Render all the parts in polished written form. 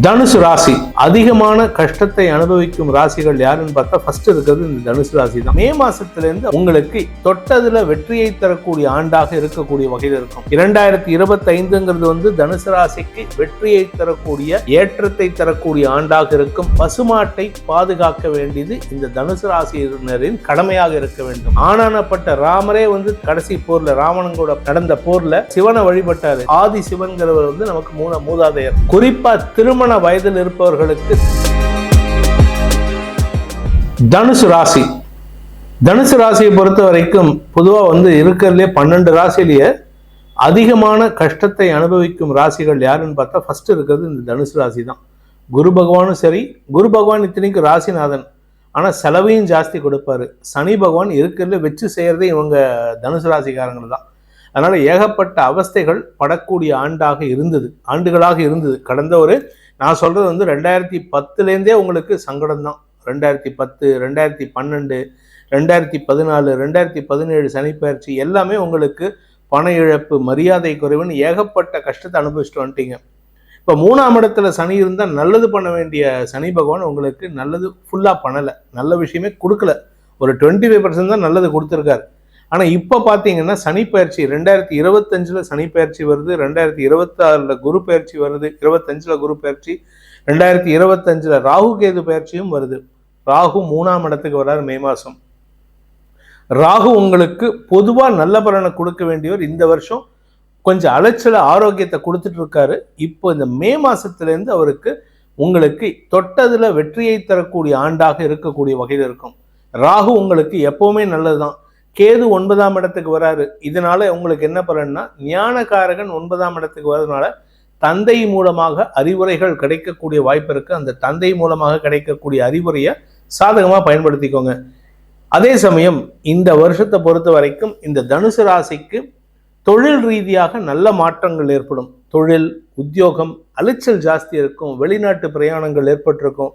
தனுசு ராசி அதிகமான கஷ்டத்தை அனுபவிக்கும் ராசிகள் யாருன்னு பார்த்தா ஃபர்ஸ்ட் இருக்கிறது இந்த தனுசு ராசி தான். மே மாசத்துல இருந்து உங்களுக்கு தொட்டதுல வெற்றியை தரக்கூடிய ஆண்டாக இருக்கக்கூடிய வகையில் இருக்கும். 2025 தனுசு ராசிக்கு வெற்றியை தரக்கூடிய ஏற்றத்தை தரக்கூடிய ஆண்டாக இருக்கும். பசுமாட்டை பாதுகாக்க வேண்டியது இந்த தனுசு ராசியினரின் கடமையாக இருக்க வேண்டும். ஆனானப்பட்ட ராமரே கடைசி போர்ல ராவணன் கூட நடந்த போர்ல சிவனை வழிபட்டாரு. ஆதி சிவன்கிறவர் நமக்கு மூதாதையர். குறிப்பா திருமண வயதில் இருப்பவர்களுக்கு தனுசு ராசியை பொறுத்த வரைக்கும் பொதுவா இருக்கிறதுலே 12 ராசியிலேயே அதிகமான கஷ்டத்தை அனுபவிக்கும் ராசிகள் யாருன்னு பார்த்தா ஃபர்ஸ்ட் இருக்கிறது இந்த தனுசு ராசி தான். குரு பகவானும் சரி, குரு பகவான் இத்தனைக்கு ராசிநாதன், ஆனா செலவையும் ஜாஸ்தி கொடுப்பாரு. சனி பகவான் இருக்கிறதுல வச்சு செய்யறதே இவங்க தனுசு ராசிக்காரங்கள் தான். அதனால ஏகப்பட்ட அவஸ்தைகள் படக்கூடிய ஆண்டுகளாக இருந்தது. கடந்த நான் சொல்றது 2010 உங்களுக்கு சங்கடம் தான். 2010, 2012, 2014, 2017 சனிப்பெயர்ச்சி எல்லாமே உங்களுக்கு பண இழப்பு, மரியாதை குறைவுன்னு ஏகப்பட்ட கஷ்டத்தை அனுபவிச்சுட்டு வந்துட்டீங்க. இப்போ 3ஆம் இடத்துல சனி இருந்தால் நல்லது பண்ண வேண்டிய சனி பகவான் உங்களுக்கு நல்லது ஃபுல்லாக பண்ணலை, நல்ல விஷயமே கொடுக்கல. ஒரு 25% தான் நல்லது கொடுத்துருக்காரு. ஆனால் இப்போ பார்த்தீங்கன்னா சனி பயிற்சி 2025 சனி பயிற்சி வருது, 2026 குரு பயிற்சி வருது, 25 குரு பயிற்சி, 2025 ராகு கேது பயிற்சியும் வருது. ராகு 3ஆம் இடத்துக்கு வர்றாரு மே மாதம். ராகு உங்களுக்கு பொதுவாக நல்ல பலனை கொடுக்க வேண்டியவர். இந்த வருஷம் கொஞ்சம் அலைச்சல ஆரோக்கியத்தை கொடுத்துட்டு இருக்காரு. இப்போ இந்த மே மாசத்துலேருந்து அவருக்கு உங்களுக்கு தொட்டதுல வெற்றியை தரக்கூடிய ஆண்டாக இருக்கக்கூடிய வகையில் இருக்கும். ராகு உங்களுக்கு எப்பவுமே நல்லதுதான். கேது 9ஆம் இடத்துக்கு வராரு. இதனால உங்களுக்கு என்ன பலன்னா, ஞானகாரகன் 9ஆம் இடத்துக்கு வர்றதுனால தந்தை மூலமாக அறிவுரைகள் கிடைக்கக்கூடிய வாய்ப்பு இருக்கு. அந்த தந்தை மூலமாக கிடைக்கக்கூடிய அறிவுரையை சாதகமா பயன்படுத்திக்கோங்க. அதே சமயம் இந்த வருஷத்தை பொறுத்த வரைக்கும் இந்த தனுசு ராசிக்கு தொழில் ரீதியாக நல்ல மாற்றங்கள் ஏற்படும். தொழில், உத்தியோகம் அலைச்சல் ஜாஸ்தி இருக்கும். வெளிநாட்டு பிரயாணங்கள் ஏற்பட்டிருக்கும்.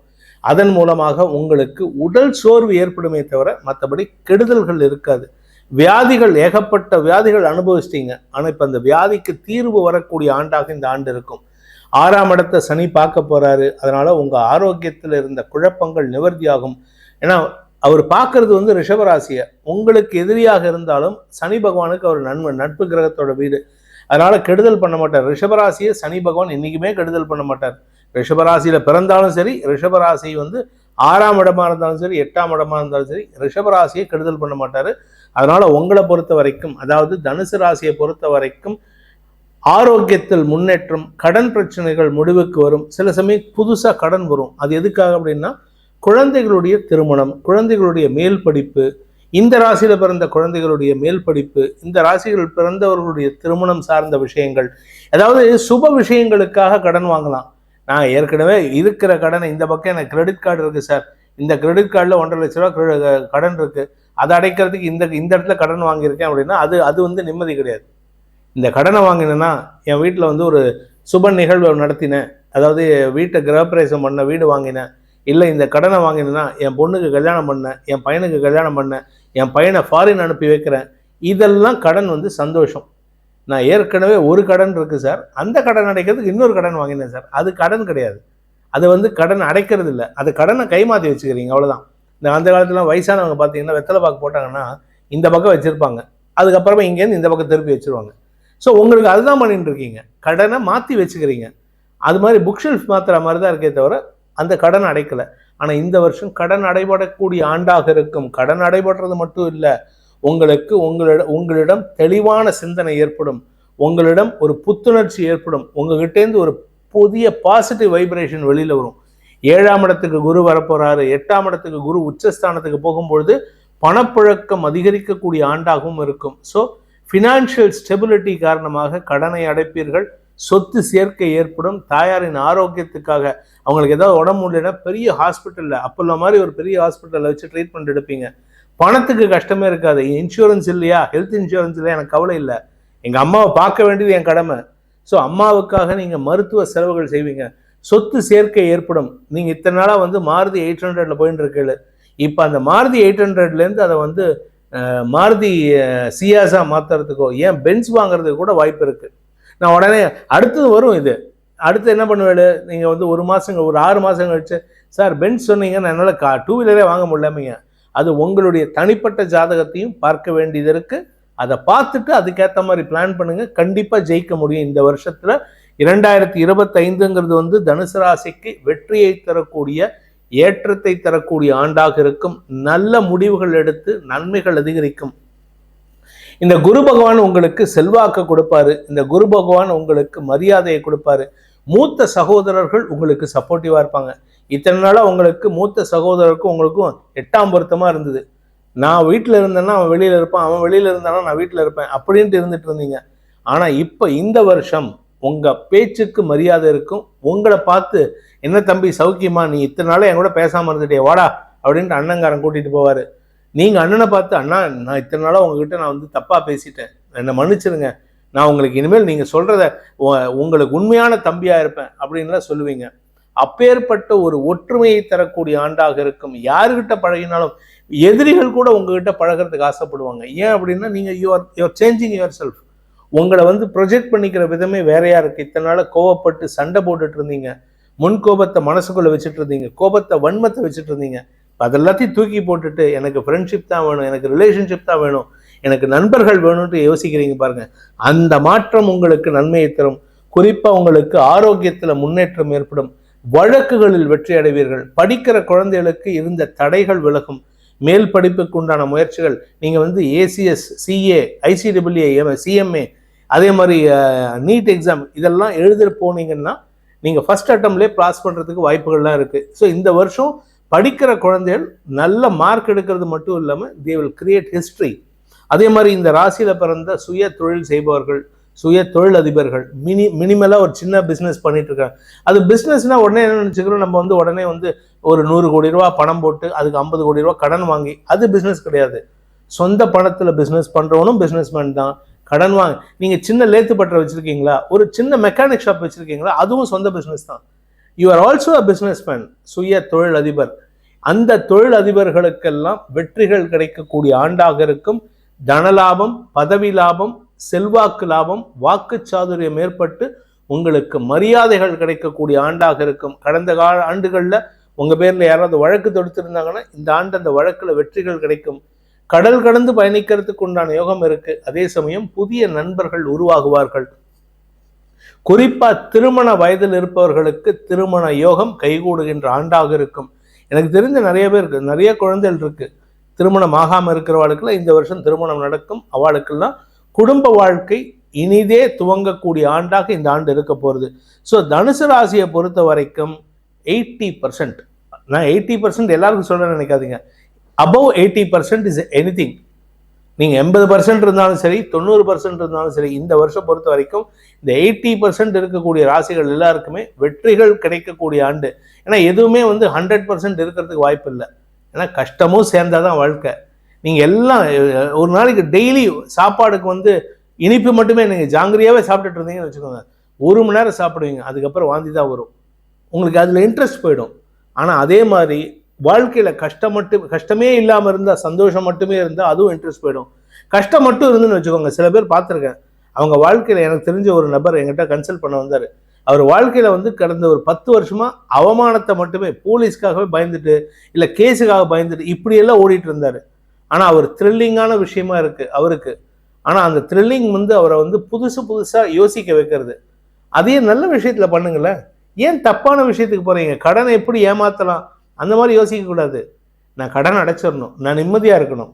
அதன் மூலமாக உங்களுக்கு உடல் சோர்வு ஏற்படுமே தவிர மற்றபடி கெடுதல்கள் இருக்காது. வியாதிகள், ஏகப்பட்ட வியாதிகள் அனுபவிச்சிட்டீங்க. ஆனால் இப்போ அந்த வியாதிக்கு தீர்வு வரக்கூடிய ஆண்டாக இந்த ஆண்டு இருக்கும். 6ஆம் இடத்தை சனி பார்க்க போறாரு. அதனால உங்க ஆரோக்கியத்தில் இருந்த குழப்பங்கள் நிவர்த்தியாகும். ஏன்னா அவர் பார்க்கறது ரிஷபராசியை. உங்களுக்கு எதிரியாக இருந்தாலும் சனி பகவானுக்கு அவர் நட்பு கிரகத்தோட வீடு. அதனால கெடுதல் பண்ண மாட்டார். ரிஷபராசியை சனி பகவான் என்னைக்குமே கெடுதல் பண்ண மாட்டார். ரிஷபராசியில பிறந்தாலும் சரி, ரிஷபராசி 6ஆம் இடமா இருந்தாலும் சரி, 8ஆம் இடமா இருந்தாலும் சரி, ரிஷபராசியை கெடுதல் பண்ண மாட்டாரு. அதனால உங்களை பொறுத்த வரைக்கும், அதாவது தனுசு ராசியை பொறுத்த வரைக்கும் ஆரோக்கியத்தில் முன்னேற்றம், கடன் பிரச்சனைகள் முடிவுக்கு வரும். சில சமயம் புதுசா கடன் வரும். அது எதுக்காக அப்படின்னா, குழந்தைகளுடைய திருமணம், குழந்தைகளுடைய மேல் படிப்பு, இந்த ராசியில பிறந்த குழந்தைகளுடைய மேல் படிப்பு, இந்த ராசிகள் பிறந்தவர்களுடைய திருமணம் சார்ந்த விஷயங்கள், அதாவது சுப விஷயங்களுக்காக கடன் வாங்கலாம். நான் ஏற்கனவே இருக்கிற கடனை, இந்த பக்கம் எனக்கு கிரெடிட் கார்டு இருக்கு சார், இந்த கிரெடிட் கார்டில் 1.5 லட்ச ரூபா கடன் இருக்கு, அதை அடைக்கிறதுக்கு இந்த இடத்துல கடன் வாங்கியிருக்கேன் அப்படின்னா அது நிம்மதி கிடையாது. இந்த கடனை வாங்கினேன்னா என் வீட்டில் ஒரு சுப நிகழ்வு நடத்தினேன், அதாவது வீட்டை கிரகப்பிரவேசம் பண்ண, வீடு வாங்கினேன், இல்லை இந்த கடனை வாங்கினேன்னா என் பொண்ணுக்கு கல்யாணம் பண்ணேன், என் பையனுக்கு கல்யாணம் பண்ணேன், என் பையனை ஃபாரின் அனுப்பி வைக்கிறேன், இதெல்லாம் கடன் சந்தோஷம். நான் ஏற்கனவே ஒரு கடன் இருக்கு சார், அந்த கடன் அடைக்கிறதுக்கு இன்னொரு கடன் வாங்கினேன் சார், அது கடன் கிடையாது. அது கடன் அடைக்கிறது இல்லை, அது கடனை கைமாற்றி வச்சுக்கிறீங்க, அவ்வளோதான். அந்த காலத்துல வயசானவங்க பார்த்தீங்கன்னா வெத்தலை பாக்கு போட்டாங்கன்னா இந்த பக்கம் வச்சிருப்பாங்க, அதுக்கப்புறமா இங்கேருந்து இந்த பக்கம் திருப்பி வச்சிருவாங்க. ஸோ உங்களுக்கு அதுதான் பண்ணிட்டு இருக்கீங்க, கடனை மாற்றி வச்சுக்கிறீங்க. அது மாதிரி புக் ஷெல்ஃப் மாத்திர மாதிரி தான் இருக்கே தவிர அந்த கடன் அடைக்கலை. ஆனால் இந்த வருஷம் கடன் அடைபடக்கூடிய ஆண்டாக இருக்கும். கடன் அடைபடுறது மட்டும் இல்லை, உங்களுக்கு உங்களிடம் தெளிவான சிந்தனை ஏற்படும், உங்களிடம் ஒரு புத்துணர்ச்சி ஏற்படும், உங்ககிட்டேருந்து ஒரு புதிய பாசிட்டிவ் வைப்ரேஷன் வெளியில வரும். 7ஆம் இடத்துக்கு குரு வரப்போறாரு. 8ஆம் இடத்துக்கு குரு உச்சஸ்தானத்துக்கு போகும்பொழுது பணப்புழக்கம் அதிகரிக்கக்கூடிய ஆண்டாகவும் இருக்கும். ஸோ ஃபினான்ஷியல் ஸ்டெபிலிட்டி காரணமாக கடனை அடைப்பீர்கள். சொத்து சேர்க்கை ஏற்படும். தாயாரின் ஆரோக்கியத்துக்காக அவங்களுக்கு ஏதாவது உடம்பு முடியலன்னா பெரிய ஹாஸ்பிட்டலில், அப்போல்லாம் மாதிரி ஒரு பெரிய ஹாஸ்பிட்டலில் வச்சு ட்ரீட்மெண்ட் எடுப்பீங்க. பணத்துக்கு கஷ்டமே இருக்காது. இன்சூரன்ஸ் இல்லையா, ஹெல்த் இன்சூரன்ஸ் இல்லையா, எனக்கு கவலை இல்லை, எங்கள் அம்மாவை பார்க்க வேண்டியது என் கடமை. ஸோ அம்மாவுக்காக நீங்கள் மருத்துவ செலவுகள் செய்வீங்க. சொத்து சேர்க்கை ஏற்படும். நீங்கள் இத்தனை நாளாக மாருதி 800 போயின்னு இருக்கீங்க. இப்போ அந்த மாருதி 800லேருந்து அதை மாருதி சியாஸாக மாற்றுறதுக்கோ, ஏன் பென்ஸ் வாங்குறதுக்கு கூட வாய்ப்பு இருக்குது. நான் உடனே அடுத்தது வரும். இது அடுத்து என்ன பண்ணுவேன், நீங்கள் வந்து ஒரு 6 மாதம் கழிச்சு, சார் பென்ஸ் சொன்னீங்க, நான் என்னால் 2 வீலரே வாங்க முடியலமைங்க. அது உங்களுடைய தனிப்பட்ட ஜாதகத்தையும் பார்க்க வேண்டியது இருக்கு. அதை பார்த்துட்டு அதுக்கேற்ற மாதிரி பிளான் பண்ணுங்க. கண்டிப்பாக ஜெயிக்க முடியும் இந்த வருஷத்துல. 2025ங்கிறது வந்து தனுசு ராசிக்கு வெற்றியை தரக்கூடிய, ஏற்றத்தை தரக்கூடிய ஆண்டாக இருக்கும். நல்ல முடிவுகள் எடுத்து நன்மைகள் அதிகரிக்கும். இந்த குரு பகவான் உங்களுக்கு செல்வாக்கு கொடுப்பாரு. இந்த குரு பகவான் உங்களுக்கு மரியாதையை கொடுப்பாரு. மூத்த சகோதரர்கள் உங்களுக்கு சப்போர்ட்டிவா இருப்பாங்க. இத்தனை நாளா உங்களுக்கு மூத்த சகோதரருக்கும் உங்களுக்கும் 8ஆம் பொருத்தமா இருந்தது. நான் வீட்டில் இருந்தேன்னா அவன் வெளியில இருப்பான், அவன் வெளியில இருந்தானா நான் வீட்டில் இருப்பேன் அப்படின்ட்டு இருந்துட்டு இருந்தீங்க. ஆனா இப்ப இந்த வருஷம் உங்க பேச்சுக்கு மரியாதை இருக்கும். உங்களை பார்த்து, என்ன தம்பி சௌக்கியமா, நீ இத்தனை நாளே என் கூட பேசாம இருந்துட்டே வாடா அப்படின்ட்டு அண்ணங்காரன் கூட்டிட்டு போவாரு. நீங்க அண்ணனை பார்த்து, அண்ணா நான் இத்தனை நாளா உங்ககிட்ட நான் வந்து தப்பா பேசிட்டேன், என்னை மன்னிச்சிருங்க, நான் உங்களுக்கு இனிமேல் நீங்க சொல்றத உங்களுக்கு உண்மையான தம்பியா இருப்பேன் அப்படின்லாம் சொல்லுவீங்க. அப்பேற்பட்ட ஒரு ஒற்றுமையை தரக்கூடிய ஆண்டாக இருக்கும். யாருக்கிட்ட பழகினாலும் எதிரிகள் கூட உங்ககிட்ட பழகிறதுக்கு ஆசைப்படுவாங்க. ஏன் அப்படின்னா நீங்க யூஆர் சேஞ்சிங் யுவர் செல்ஃப். உங்களை வந்து ப்ரொஜெக்ட் பண்ணிக்கிற விதமே வேறையா இருக்கு. இத்தனை நாள கோவப்பட்டு சண்டை போட்டுட்டு இருந்தீங்க, முன் கோபத்தை மனசுக்குள்ள வச்சுட்டு இருந்தீங்க, கோபத்தை வன்மத்தை வச்சுட்டு இருந்தீங்க. அதெல்லாத்தையும் தூக்கி போட்டுட்டு எனக்கு ஃப்ரெண்ட்ஷிப் தான் வேணும், எனக்கு ரிலேஷன்ஷிப் தான் வேணும், எனக்கு நண்பர்கள் வேணும்னு யோசிக்கிறீங்க பாருங்க. அந்த மாற்றம் உங்களுக்கு நன்மையை தரும். குறிப்பா உங்களுக்கு ஆரோக்கியத்துல முன்னேற்றம் ஏற்படும். வழக்குகளில் வெற்றி அடைவீர்கள். படிக்கிற குழந்தைகளுக்கு இருந்த தடைகள் விலகும். மேல் படிப்புக்கு உண்டான முயற்சிகள், நீங்க வந்து ஏசிஎஸ், சிஏ, ஐசிடபிள்யூஏ, சிஎம்ஏ, அதே மாதிரி நீட் எக்ஸாம் இதெல்லாம் எழுத போனீங்கன்னா நீங்க ஃபர்ஸ்ட் அட்டம்ப்ட்லேயே பாஸ் பண்றதுக்கு வாய்ப்புகள்லாம் இருக்கு. ஸோ இந்த வருஷம் படிக்கிற குழந்தைகள் நல்ல மார்க் எடுக்கிறது மட்டும் இல்லாமல் தே வில் கிரியேட் ஹிஸ்ட்ரி. அதே மாதிரி இந்த ராசியில பிறந்த சுய தொழில் செய்பவர்கள், சுய தொழில் அதிபர்கள், மினிமலா ஒரு சின்ன பிஸ்னஸ் பண்ணிட்டு இருக்காங்க. அது பிஸ்னஸ்னா உடனே என்ன நினைச்சுக்கிறோம், நம்ம வந்து உடனே வந்து ஒரு 100 கோடி ரூபா பணம் போட்டு அதுக்கு 50 கோடி ரூபா கடன் வாங்கி, அது பிஸ்னஸ் கிடையாது. சொந்த பணத்துல பிஸ்னஸ் பண்றவனும் பிஸ்னஸ்மேன் தான். கடன் வாங்க, நீங்க சின்ன லேத்து பட்டறை வச்சிருக்கீங்களா, ஒரு சின்ன மெக்கானிக் ஷாப் வச்சிருக்கீங்களா, அதுவும் சொந்த பிஸ்னஸ் தான். You are also a businessman, சுய தொழில் அதிபர். அந்த தொழில் அதிபர்களுக்கெல்லாம் வெற்றிகள் கிடைக்கக்கூடிய ஆண்டாக இருக்கும். தனலாபம், பதவி லாபம், செல்வாக்கு லாபம், வாக்கு சாதுரியம் ஏற்பட்டு உங்களுக்கு மரியாதைகள் கிடைக்கக்கூடிய ஆண்டாக இருக்கும். கடந்த ஆண்டுகள்ல உங்க பேர்ல யாராவது வழக்கு தொடுத்திருந்தாங்கன்னா இந்த ஆண்டு அந்த வழக்குல வெற்றிகள் கிடைக்கும். கடல் கடந்து பயணிக்கிறதுக்கு உண்டான யோகம் இருக்கு. அதே சமயம் புதிய நண்பர்கள் உருவாகுவார்கள். குறிப்பா திருமண வயதில் இருப்பவர்களுக்கு திருமண யோகம் கைகூடுகின்ற ஆண்டாக இருக்கும். எனக்கு தெரிஞ்ச நிறைய பேர் இருக்கு, நிறைய குழந்தைகள் இருக்கு. திருமணம் ஆகாம இருக்கிறவாளுக்குலாம் இந்த வருஷம் திருமணம் நடக்கும். அவளுக்கெல்லாம் குடும்ப வாழ்க்கை இனிதே துவங்கக்கூடிய ஆண்டாக இந்த ஆண்டு இருக்க போகிறது. ஸோ தனுசு ராசியை பொறுத்த வரைக்கும் 80%, நான் 80% எல்லாருக்கும் சொல்ல நினைக்காதீங்க, above 80% இஸ் எனிதிங். நீங்கள் 80% இருந்தாலும் சரி, 90% இருந்தாலும் சரி, இந்த வருஷம் பொறுத்த வரைக்கும் இந்த 80% இருக்கக்கூடிய ராசிகள் எல்லாருக்குமே வெற்றிகள் கிடைக்கக்கூடிய ஆண்டு. ஏன்னா எதுவுமே வந்து 100% இருக்கிறதுக்கு வாய்ப்பு இல்லை. ஏன்னா கஷ்டமும் சேர்ந்தாதான் வாழ்க்கை. நீங்கள் எல்லாம் ஒரு நாளைக்கு டெய்லி சாப்பாடுக்கு வந்து இனிப்பு மட்டுமே நீங்கள் ஜாங்கிரியாவே சாப்பிட்டுட்டு இருந்தீங்கன்னு வச்சுக்கோங்க, 1 மணி நேரம் சாப்பிடுவீங்க, அதுக்கப்புறம் வாந்தி தான் வரும். உங்களுக்கு அதில் இன்ட்ரெஸ்ட் போயிடும். ஆனால் அதே மாதிரி வாழ்க்கையில் கஷ்டமே இல்லாமல் இருந்தால், சந்தோஷம் மட்டுமே இருந்தால் அதுவும் இன்ட்ரெஸ்ட் போயிடும். கஷ்டம் மட்டும் இருந்துன்னு வச்சுக்கோங்க, சில பேர் பார்த்துருக்கேன், அவங்க வாழ்க்கையில் எனக்கு தெரிஞ்ச ஒரு நபர் என்கிட்ட கன்சல்ட் பண்ண வந்தார். அவர் வாழ்க்கையில் வந்து கடந்த ஒரு 10 வருஷமா அவமானத்தை மட்டுமே, போலீஸ்க்காகவே பயந்துட்டு இல்லை கேஸுக்காக பயந்துட்டு இப்படியெல்லாம் ஓடிட்டு இருந்தார். ஆனால் அவர் த்ரில்லிங்கான விஷயமா இருக்கு அவருக்கு. ஆனால் அந்த த்ரில்லிங் வந்து அவரை வந்து புதுசாக யோசிக்க வைக்கிறது. அதே நல்ல விஷயத்தில் பண்ணுங்களேன். ஏன் தப்பான விஷயத்துக்கு போகிறீங்க? கடனை எப்படி ஏமாற்றலாம் அந்த மாதிரி யோசிக்கக்கூடாது. நான் கடன் அடைச்சிடணும், நான் நிம்மதியாக இருக்கணும்,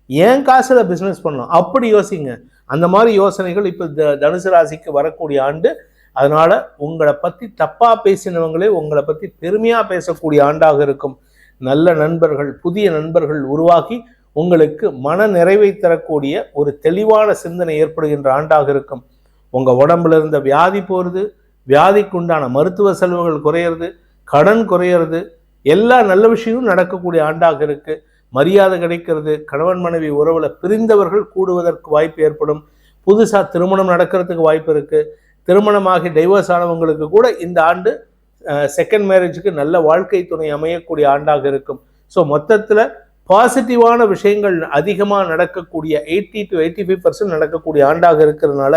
ஏன் காசில் பிஸ்னஸ் பண்ணணும் அப்படி யோசிங்க. அந்த மாதிரி யோசனைகள் இப்போ தனுசு ராசிக்கு வரக்கூடிய ஆண்டு. அதனால உங்களை பற்றி தப்பாக பேசினவங்களே உங்களை பற்றி பெருமையாக பேசக்கூடிய ஆண்டாக இருக்கும். நல்ல நண்பர்கள், புதிய நண்பர்கள் உருவாகி உங்களுக்கு மன நிறைவை தரக்கூடிய ஒரு தெளிவான சிந்தனை ஏற்படுகின்ற ஆண்டாக இருக்கும். உங்கள் உடம்புல இருந்த வியாதி போகிறது, வியாதிக்குண்டான மருத்துவ செலவுகள் குறையிறது, கடன் குறையிறது, எல்லா நல்ல விஷயமும் நடக்கக்கூடிய ஆண்டாக இருக்கு. மரியாதை கிடைக்கிறது. கணவன் மனைவி உறவுல பிரிந்தவர்கள் கூடுவதற்கு வாய்ப்பு ஏற்படும். புதுசாக திருமணம் நடக்கிறதுக்கு வாய்ப்பு இருக்கு. திருமணமாகி டைவர்ஸ் ஆனவங்களுக்கு கூட இந்த ஆண்டு செகண்ட் மேரேஜுக்கு நல்ல வாழ்க்கை துணை அமையக்கூடிய ஆண்டாக இருக்கும். ஸோ மொத்தத்தில் பாசிட்டிவான விஷயங்கள் அதிகமாக நடக்கக்கூடிய 80 to 85% நடக்கக்கூடிய ஆண்டாக இருக்கிறதுனால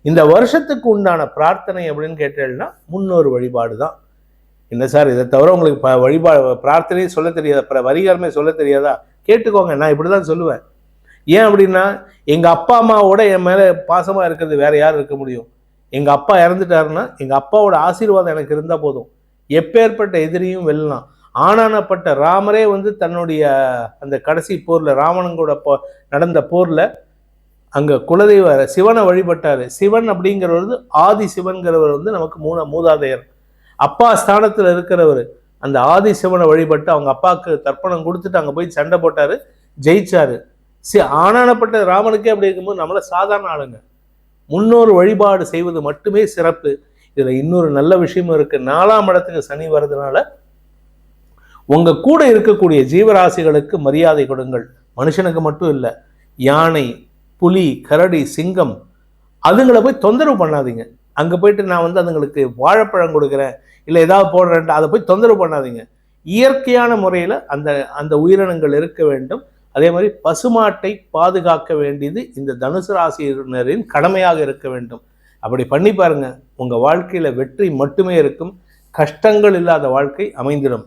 இந்த வருஷத்துக்கு உண்டான பிரார்த்தனை அப்படின்னு கேட்டேன்னா முன்னோர் வழிபாடு தான். என்ன சார் இதை தவிர உங்களுக்கு வழிபாடு பிரார்த்தனையும் சொல்ல தெரியாதா, வரிகாரமே சொல்ல தெரியாதா? கேட்டுக்கோங்க, நான் இப்படி தான் சொல்லுவேன். ஏன் அப்படின்னா, எங்கள் அப்பா அம்மாவோட என் மேலே பாசமாக இருக்கிறது வேற யார் இருக்க முடியும்? எங்கள் அப்பா இறந்துட்டாருன்னா எங்கள் அப்பாவோட ஆசீர்வாதம் எனக்கு இருந்தால் போதும், எப்பேற்பட்ட எதிரியும் வெல்லலாம். ஆனானப்பட்ட ராமரே வந்து தன்னுடைய அந்த கடைசி போரில், ராவணனோட நடந்த போரில் அங்கே குலதெய்வ சிவனை வழிபட்டார். சிவன் அப்படிங்கிறவர் ஆதி சிவன்கிறவர் வந்து நமக்கு மூதாதையர், அப்பா ஸ்தானத்தில் இருக்கிறவர். அந்த ஆதி சிவனை வழிபட்டு அவங்க அப்பாவுக்கு தர்ப்பணம் கொடுத்துட்டு அங்கே போய் சண்டை போட்டார், ஜெயிச்சாரு. ஆனானப்பட்ட ராமனுக்கே அப்படி இருக்கும்போது நம்மள சாதாரண ஆளுங்க. முன்னோர் வழிபாடு செய்வது மட்டுமே சிறப்பு. இதில் இன்னொரு நல்ல விஷயமும் இருக்கு. 4ஆம் இடத்துக்கு சனி வர்றதுனால உங்க கூட இருக்கக்கூடிய ஜீவராசிகளுக்கு மரியாதை கொடுங்கள். மனுஷனுக்கு மட்டும் இல்லை, யானை, புலி, கரடி, சிங்கம், அதுங்களை போய் தொந்தரவு பண்ணாதீங்க. அங்கே போயிட்டு நான் வந்து அதுங்களுக்கு வாழைப்பழம் கொடுக்குறேன் இல்லை ஏதாவது போடுறேன்ட்டு அதை போய் தொந்தரவு பண்ணாதீங்க. இயற்கையான முறையில் அந்த அந்த உயிரினங்கள் இருக்க வேண்டும். அதே மாதிரி பசுமாட்டை பாதுகாக்க வேண்டியது இந்த தனுசு ராசியினரின் கடமையாக இருக்க வேண்டும். அப்படி பண்ணி பாருங்க, உங்க வாழ்க்கையில வெற்றி மட்டுமே இருக்கும், கஷ்டங்கள் இல்லாத வாழ்க்கை அமைந்திடும்.